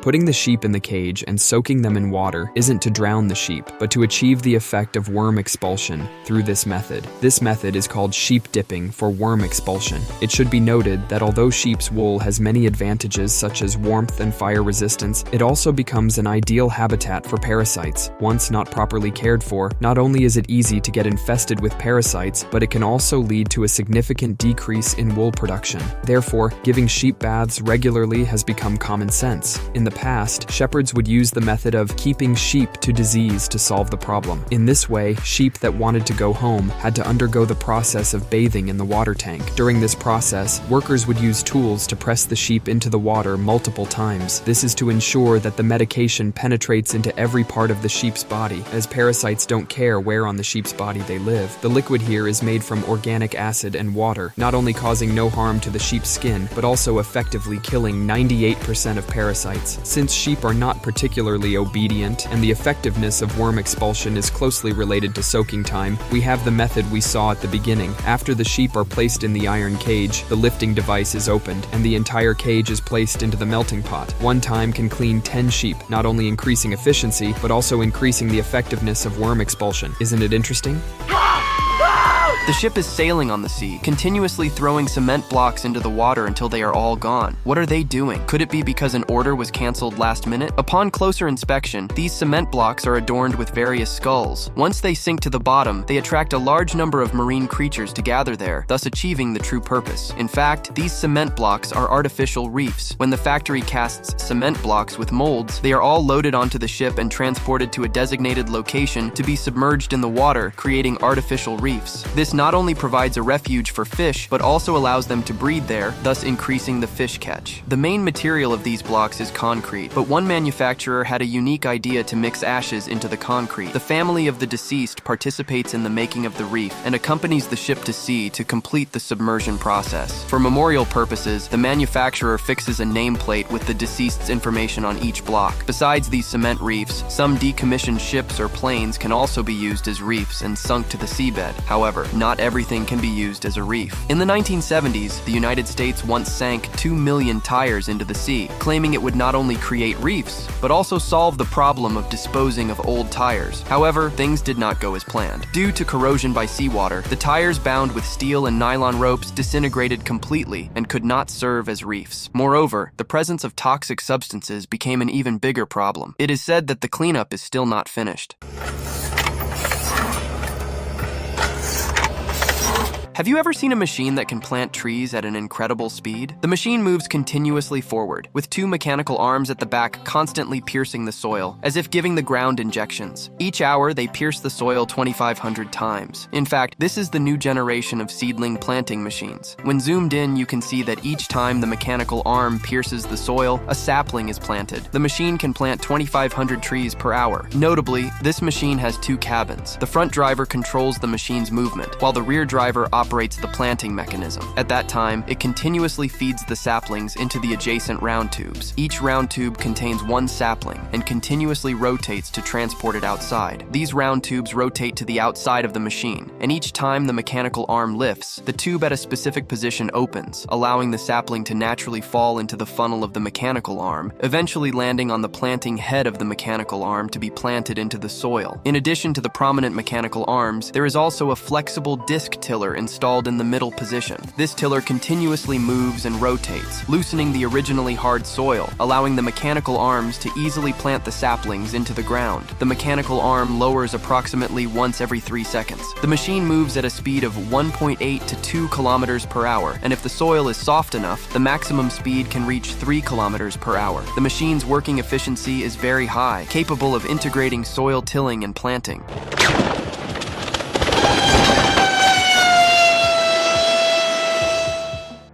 Putting the sheep in the cage and soaking them in water isn't to drown the sheep, but to achieve the effect of worm expulsion through this method. This method is called sheep dipping for worm expulsion. It should be noted that although sheep's wool has many advantages such as warmth and fire resistance, it also becomes an ideal habitat for parasites. Once not properly cared for, not only is it easy to get infested with parasites, but it can also lead to a significant decrease in wool production. Therefore, giving sheep baths regularly has become common sense. In the past, shepherds would use the method of keeping sheep to disease to solve the problem. In this way, sheep that wanted to go home had to undergo the process of bathing in the water tank. During this process, workers would use tools to press the sheep into the water multiple times. This is to ensure that the medication penetrates into every part of the sheep's body, as parasites don't care where on the sheep's body they live. The liquid here is made from organic acid and water, not only causing no harm to the sheep's skin, but also effectively killing 98% of parasites. Since sheep are not particularly obedient and the effectiveness of worm expulsion is closely related to soaking time, we have the method we saw at the beginning. After the sheep are placed in the iron cage, the lifting device is opened and the entire cage is placed into the melting pot. One time can clean 10 sheep, not only increasing efficiency, but also increasing the effectiveness of worm expulsion. Isn't it interesting? The ship is sailing on the sea, continuously throwing cement blocks into the water until they are all gone. What are they doing? Could it be because an order was canceled last minute? Upon closer inspection, these cement blocks are adorned with various skulls. Once they sink to the bottom, they attract a large number of marine creatures to gather there, thus achieving the true purpose. In fact, these cement blocks are artificial reefs. When the factory casts cement blocks with molds, they are all loaded onto the ship and transported to a designated location to be submerged in the water, creating artificial reefs. This not only provides a refuge for fish, but also allows them to breed there, thus increasing the fish catch. The main material of these blocks is concrete, but one manufacturer had a unique idea to mix ashes into the concrete. The family of the deceased participates in the making of the reef and accompanies the ship to sea to complete the submersion process. For memorial purposes, the manufacturer fixes a nameplate with the deceased's information on each block. Besides these cement reefs, some decommissioned ships or planes can also be used as reefs and sunk to the seabed. However, not everything can be used as a reef. In the 1970s, the United States once sank 2 million tires into the sea, claiming it would not only create reefs, but also solve the problem of disposing of old tires. However, things did not go as planned. Due to corrosion by seawater, the tires bound with steel and nylon ropes disintegrated completely and could not serve as reefs. Moreover, the presence of toxic substances became an even bigger problem. It is said that the cleanup is still not finished. Have you ever seen a machine that can plant trees at an incredible speed? The machine moves continuously forward, with two mechanical arms at the back constantly piercing the soil, as if giving the ground injections. Each hour, they pierce the soil 2,500 times. In fact, this is the new generation of Seedling planting machines. When zoomed in, you can see that each time the mechanical arm pierces the soil, a sapling is planted. The machine can plant 2,500 trees per hour. Notably, this machine has two cabins. The front driver controls the machine's movement, while the rear driver operates the planting mechanism. At that time, it continuously feeds the saplings into the adjacent round tubes. Each round tube contains one sapling and continuously rotates to transport it outside. These round tubes rotate to the outside of the machine, and each time the mechanical arm lifts, the tube at a specific position opens, allowing the sapling to naturally fall into the funnel of the mechanical arm, eventually landing on the planting head of the mechanical arm to be planted into the soil. In addition to the prominent mechanical arms, there is also a flexible disc tiller installed in the middle position. This tiller continuously moves and rotates, loosening the originally hard soil, allowing the mechanical arms to easily plant the saplings into the ground. The mechanical arm lowers approximately once every 3 seconds. The machine moves at a speed of 1.8 to 2 kilometers per hour, and if the soil is soft enough, the maximum speed can reach 3 kilometers per hour. The machine's working efficiency is very high, capable of integrating soil tilling and planting.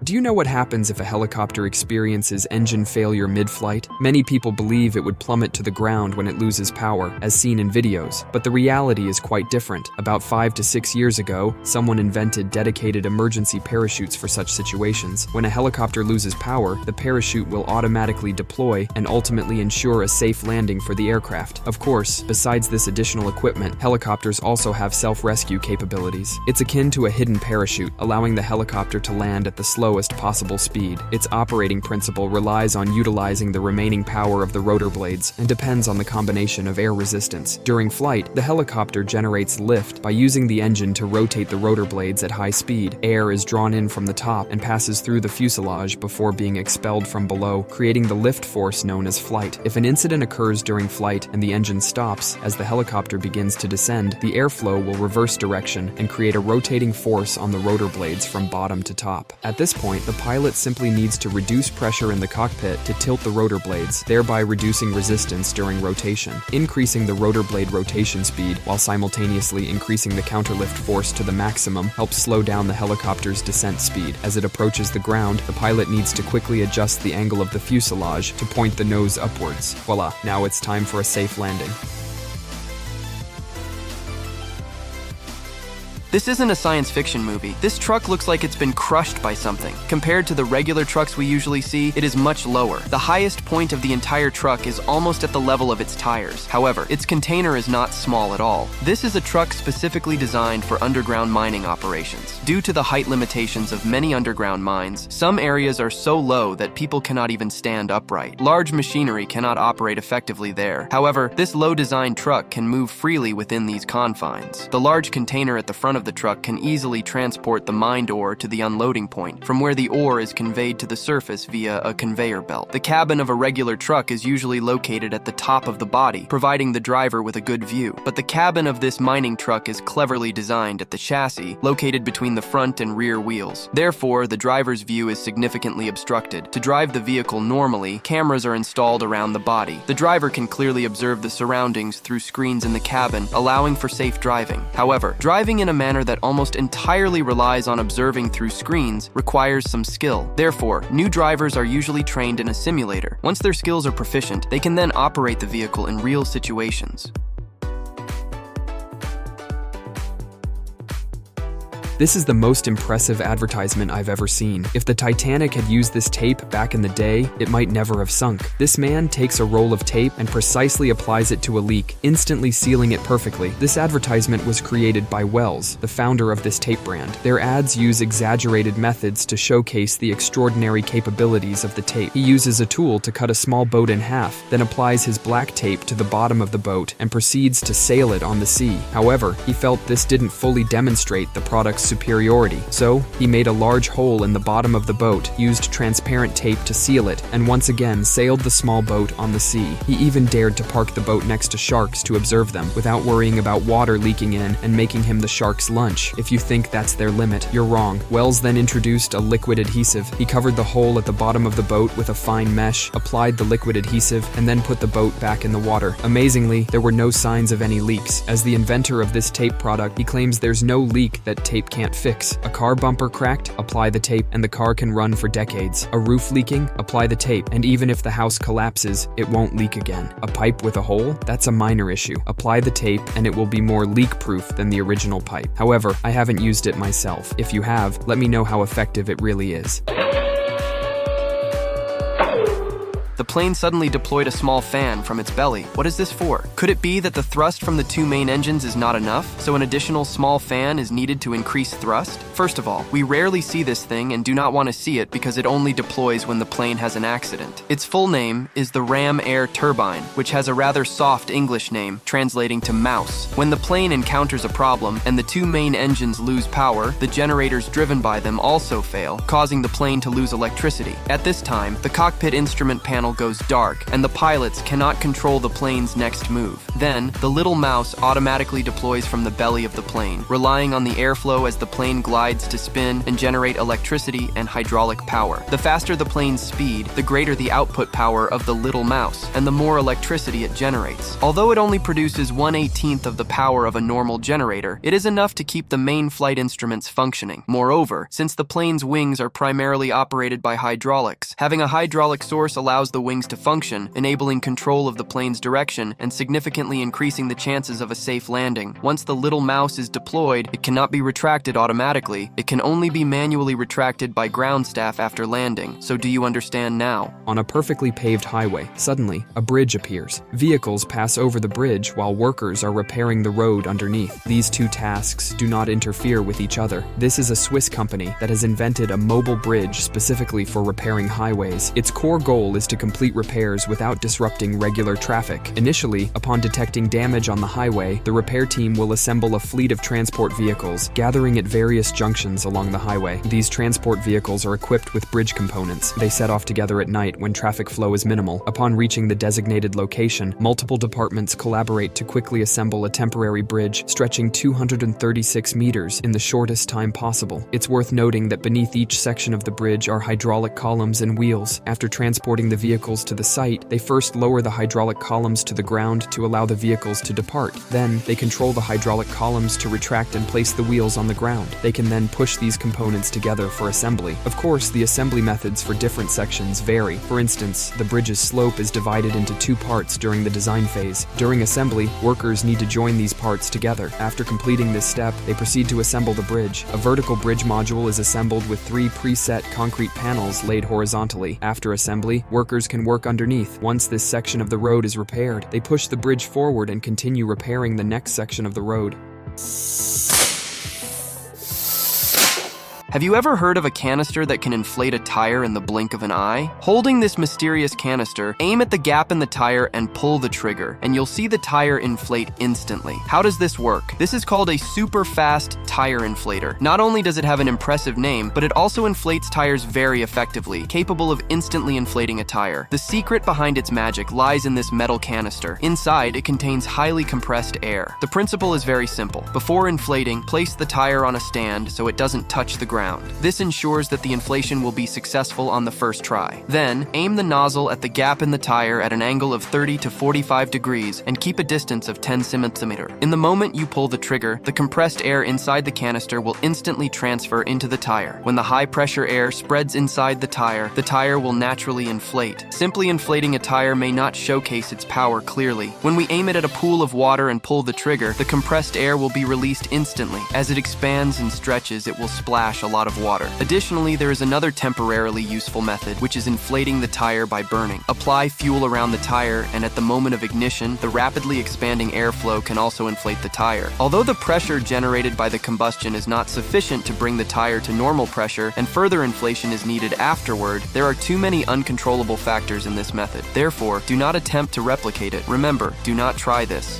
Do you know what happens if a helicopter experiences engine failure mid-flight? Many people believe it would plummet to the ground when it loses power, as seen in videos, but the reality is quite different. About 5 to 6 years ago, someone invented dedicated emergency parachutes for such situations. When a helicopter loses power, the parachute will automatically deploy and ultimately ensure a safe landing for the aircraft. Of course, besides this additional equipment, helicopters also have self-rescue capabilities. It's akin to a hidden parachute, allowing the helicopter to land at the slowest lowest possible speed. Its operating principle relies on utilizing the remaining power of the rotor blades and depends on the combination of air resistance. During flight, the helicopter generates lift by using the engine to rotate the rotor blades at high speed. Air is drawn in from the top and passes through the fuselage before being expelled from below, creating the lift force known as flight. If an incident occurs during flight and the engine stops as the helicopter begins to descend, the airflow will reverse direction and create a rotating force on the rotor blades from bottom to top. At this point, the pilot simply needs to reduce pressure in the cockpit to tilt the rotor blades, thereby reducing resistance during rotation. Increasing the rotor blade rotation speed while simultaneously increasing the counterlift force to the maximum helps slow down the helicopter's descent speed. As it approaches the ground, the pilot needs to quickly adjust the angle of the fuselage to point the nose upwards. Voila, now it's time for a safe landing. This isn't a science fiction movie. This truck looks like it's been crushed by something. Compared to the regular trucks we usually see, it is much lower. The highest point of the entire truck is almost at the level of its tires. However, its container is not small at all. This is a truck specifically designed for underground mining operations. Due to the height limitations of many underground mines, some areas are so low that people cannot even stand upright. Large machinery cannot operate effectively there. However, this low-design truck can move freely within these confines. The large container at the front of the truck can easily transport the mined ore to the unloading point, from where the ore is conveyed to the surface via a conveyor belt. The cabin of a regular truck is usually located at the top of the body, providing the driver with a good view. But the cabin of this mining truck is cleverly designed at the chassis, located between the front and rear wheels. Therefore, the driver's view is significantly obstructed. To drive the vehicle normally, cameras are installed around the body. The driver can clearly observe the surroundings through screens in the cabin, allowing for safe driving. However, driving in a manner that almost entirely relies on observing through screens requires some skill. Therefore, new drivers are usually trained in a simulator. Once their skills are proficient, they can then operate the vehicle in real situations. This is the most impressive advertisement I've ever seen. If the Titanic had used this tape back in the day, it might never have sunk. This man takes a roll of tape and precisely applies it to a leak, instantly sealing it perfectly. This advertisement was created by Wells, the founder of this tape brand. Their ads use exaggerated methods to showcase the extraordinary capabilities of the tape. He uses a tool to cut a small boat in half, then applies his black tape to the bottom of the boat and proceeds to sail it on the sea. However, he felt this didn't fully demonstrate the product's superiority, so he made a large hole in the bottom of the boat, used transparent tape to seal it, and once again sailed the small boat on the sea. He even dared to park the boat next to sharks to observe them, without worrying about water leaking in and making him the shark's lunch. If you think that's their limit, you're wrong. Wells then introduced a liquid adhesive. He covered the hole at the bottom of the boat with a fine mesh, applied the liquid adhesive, and then put the boat back in the water. Amazingly, there were no signs of any leaks. As the inventor of this tape product, he claims there's no leak that tape can't fix. A car bumper cracked? Apply the tape and the car can run for decades. A roof leaking? Apply the tape, and even if the house collapses, it won't leak again. A pipe with a hole? That's a minor issue. Apply the tape and it will be more leak-proof than the original pipe. However, I haven't used it myself. If you have, let me know how effective it really is. The plane suddenly deployed a small fan from its belly. What is this for? Could it be that the thrust from the two main engines is not enough, so an additional small fan is needed to increase thrust? First of all, we rarely see this thing and do not want to see it because it only deploys when the plane has an accident. Its full name is the Ram Air Turbine, which has a rather soft English name, translating to mouse. When the plane encounters a problem and the two main engines lose power, the generators driven by them also fail, causing the plane to lose electricity. At this time, the cockpit instrument panel goes dark, and the pilots cannot control the plane's next move. Then, the little mouse automatically deploys from the belly of the plane, relying on the airflow as the plane glides to spin and generate electricity and hydraulic power. The faster the plane's speed, the greater the output power of the little mouse, and the more electricity it generates. Although it only produces 1/18 of the power of a normal generator, it is enough to keep the main flight instruments functioning. Moreover, since the plane's wings are primarily operated by hydraulics, having a hydraulic source allows the the wings to function, enabling control of the plane's direction and significantly increasing the chances of a safe landing. Once the little mouse is deployed, it cannot be retracted automatically. It can only be manually retracted by ground staff after landing. So do you understand now? On a perfectly paved highway, suddenly, a bridge appears. Vehicles pass over the bridge while workers are repairing the road underneath. These two tasks do not interfere with each other. This is a Swiss company that has invented a mobile bridge specifically for repairing highways. Its core goal is to complete repairs without disrupting regular traffic. Initially, upon detecting damage on the highway, the repair team will assemble a fleet of transport vehicles, gathering at various junctions along the highway. These transport vehicles are equipped with bridge components. They set off together at night when traffic flow is minimal. Upon reaching the designated location, multiple departments collaborate to quickly assemble a temporary bridge stretching 236 meters in the shortest time possible. It's worth noting that beneath each section of the bridge are hydraulic columns and wheels. After transporting the vehicles to the site, they first lower the hydraulic columns to the ground to allow the vehicles to depart. Then, they control the hydraulic columns to retract and place the wheels on the ground. They can then push these components together for assembly. Of course, the assembly methods for different sections vary. For instance, the bridge's slope is divided into two parts during the design phase. During assembly, workers need to join these parts together. After completing this step, they proceed to assemble the bridge. A vertical bridge module is assembled with 3 preset concrete panels laid horizontally. After assembly, workers can work underneath. Once this section of the road is repaired, they push the bridge forward and continue repairing the next section of the road. Have you ever heard of a canister that can inflate a tire in the blink of an eye? Holding this mysterious canister, aim at the gap in the tire and pull the trigger, and you'll see the tire inflate instantly. How does this work? This is called a super fast tire inflator. Not only does it have an impressive name, but it also inflates tires very effectively, capable of instantly inflating a tire. The secret behind its magic lies in this metal canister. Inside, it contains highly compressed air. The principle is very simple. Before inflating, place the tire on a stand so it doesn't touch the ground. This ensures that the inflation will be successful on the first try. Then, aim the nozzle at the gap in the tire at an angle of 30 to 45 degrees and keep a distance of 10 centimeters. In the moment you pull the trigger, the compressed air inside the canister will instantly transfer into the tire. When the high-pressure air spreads inside the tire will naturally inflate. Simply inflating a tire may not showcase its power clearly. When we aim it at a pool of water and pull the trigger, the compressed air will be released instantly. As it expands and stretches, it will splash a lot of water. Additionally, there is another temporarily useful method, which is inflating the tire by burning. Apply fuel around the tire, and at the moment of ignition, the rapidly expanding airflow can also inflate the tire. Although the pressure generated by the combustion is not sufficient to bring the tire to normal pressure, and further inflation is needed afterward, there are too many uncontrollable factors in this method. Therefore, do not attempt to replicate it. Remember, do not try this.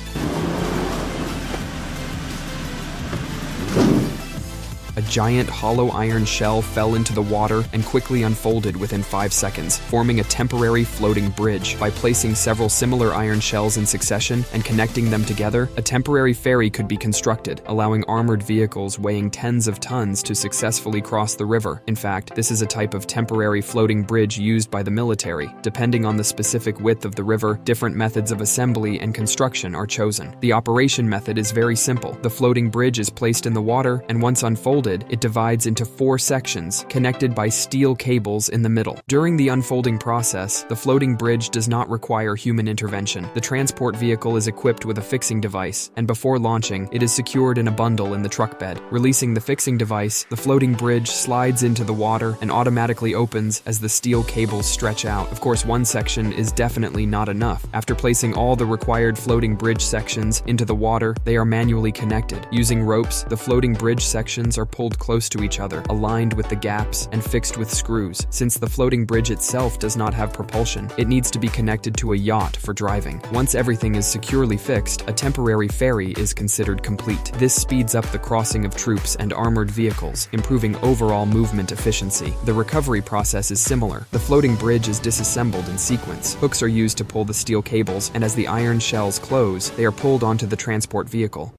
A giant hollow iron shell fell into the water and quickly unfolded within 5 seconds, forming a temporary floating bridge. By placing several similar iron shells in succession and connecting them together, a temporary ferry could be constructed, allowing armored vehicles weighing tens of tons to successfully cross the river. In fact, this is a type of temporary floating bridge used by the military. Depending on the specific width of the river, different methods of assembly and construction are chosen. The operation method is very simple. The floating bridge is placed in the water, and once unfolded, it divides into 4 sections, connected by steel cables in the middle. During the unfolding process, the floating bridge does not require human intervention. The transport vehicle is equipped with a fixing device, and before launching, it is secured in a bundle in the truck bed. Releasing the fixing device, the floating bridge slides into the water and automatically opens as the steel cables stretch out. Of course, one section is definitely not enough. After placing all the required floating bridge sections into the water, they are manually connected. Using ropes, the floating bridge sections are pulled close to each other, aligned with the gaps, and fixed with screws. Since the floating bridge itself does not have propulsion, it needs to be connected to a yacht for driving. Once everything is securely fixed, a temporary ferry is considered complete. This speeds up the crossing of troops and armored vehicles, improving overall movement efficiency. The recovery process is similar. The floating bridge is disassembled in sequence. Hooks are used to pull the steel cables, and as the iron shells close, they are pulled onto the transport vehicle.